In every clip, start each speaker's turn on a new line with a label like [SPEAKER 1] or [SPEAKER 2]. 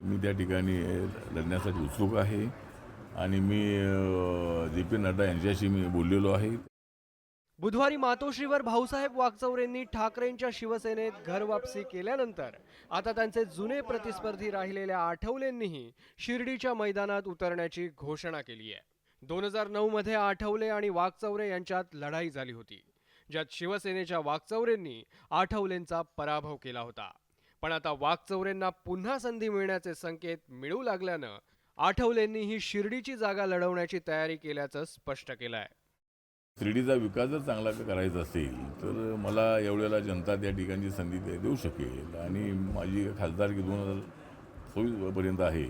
[SPEAKER 1] मी त्या ठिकाणी लढण्यासाठी उत्सुक आहे आणि मी जे.पी. नड्डा यांच्याशी मी बोललेलो आहे.
[SPEAKER 2] बुधवारी मातोश्रीवर भाऊसाहेब वागचौरेंनी ठाकरेंच्या शिवसेनेत घरवापसी केल्यानंतर आता त्यांचे जुने प्रतिस्पर्धी राहिलेल्या आठवलेंनीही शिर्डीच्या मैदानात उतरण्याची घोषणा केली आहे. 2009 मध्ये आठवले आणि वागचौरे यांच्यात लढाई झाली होती, ज्यात शिवसेनेच्या वागचौरेंनी आठवलेंचा पराभव केला होता. पण आता वागचौरेंना पुन्हा संधी मिळण्याचे संकेत मिळू लागल्यानं आठवलेंनीही शिर्डीची जागा लढवण्याची तयारी केल्याचं स्पष्ट केलंय.
[SPEAKER 1] शिर्डीचा विकास जर चांगला करायचा असेल तर मला एवढ्याला जनता त्या ठिकाणची संधी देऊ शकेल आणि माझी खासदारकी 2024 आहे.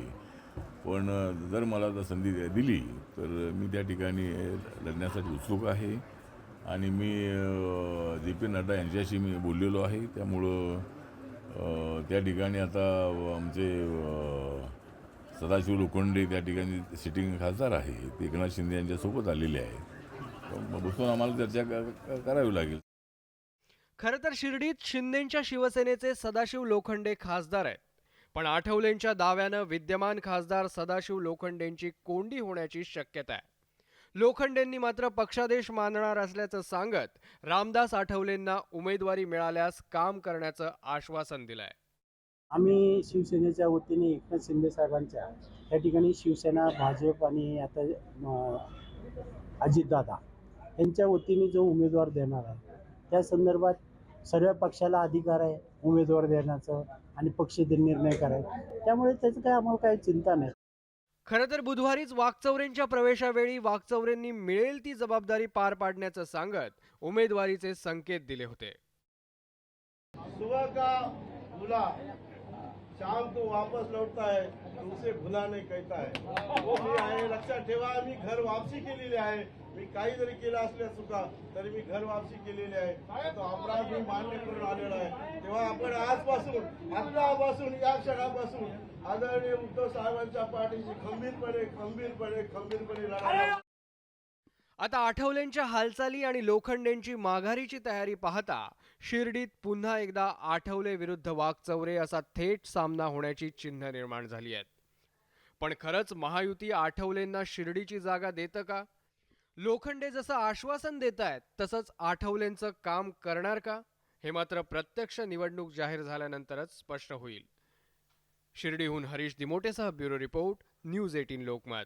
[SPEAKER 1] पण जर मला जर संधी दिली तर मी त्या ठिकाणी लढण्यासाठी उत्सुक आहे आणि मी जे.पी. नड्डा यांच्याशी मी बोललेलो आहे. त्यामुळं त्या ठिकाणी आता आमचे सदाशिव लोखंडे त्या ठिकाणी सिटिंग खासदार आहे, ते एकनाथ शिंदे यांच्यासोबत आलेले आहेत. बसून आम्हाला चर्चा करावी लागेल.
[SPEAKER 2] खरं तर शिर्डीत शिंदेंच्या शिवसेनेचे सदाशिव लोखंडे खासदार आहेत, पण आठवलेंच्या दाव्यानं विद्यमान खासदार सदाशिव लोखंडेंची कोंडी होण्याची शक्यता आहे. लोखंडेंनी मात्र पक्षादेश मानणार असल्याचं सांगत रामदास आठवलेंना उमेदवारी मिळाल्यास काम करण्याचं आश्वासन दिलंय.
[SPEAKER 3] आम्ही शिवसेनेच्या वतीने एकनाथ शिंदे साहेबांच्या या ठिकाणी शिवसेना, भाजप आणि आता अजितदादा यांच्या वतीने जो उमेदवार देणार आहे त्या संदर्भात सर्व पक्षाला अधिकार आहे उमेदवार देण्याचं आणि पक्ष निर्णय करायचा. त्यामुळे त्याचं काय आम्हाला काही चिंता नाही.
[SPEAKER 2] खरं तर बुधवारीच वागचौरेंच्या प्रवेशावेळी वागचौरेंनी मिळेल ती जबाबदारी पार पाडण्याचं सांगत उमेदवारीचे संकेत दिले होते.
[SPEAKER 4] सुबह का भूला शाम को वापस लौटता है तो उसे भुला नहीं कहता है. वो मी आहे लक्षात ठेवा. मी घर वापसी केलेली आहे. मी काही जरी केलं असल्या चुका तरी मी घर वापसी केलेली आहे. तो अपराध मी मान्य करून आलेला आहे. तेव्हा आपण आजपासून आतापासून या क्षणापासून आदरणीय उद्धव साहेबांच्या पाठीशी खंबीरपणे लढा.
[SPEAKER 2] आता आठवलेंच्या हालचाली आणि लोखंडेंची माघारीची तयारी पाहता शिर्डीत पुन्हा एकदा आठवले विरुद्ध वागचौरे असा थेट सामना होण्याची चिन्ह निर्माण झाली आहेत. पण खरंच महायुती आठवलेंना शिर्डीची जागा देतं का? लोखंडे जसं आश्वासन देत आहेत तसंच आठवलेंचं काम करणार का? हे मात्र प्रत्यक्ष निवडणूक जाहीर झाल्यानंतरच स्पष्ट होईल. शिर्डीहून हरीश दिमोटेसह ब्युरो रिपोर्ट, न्यूज 18 लोकमत.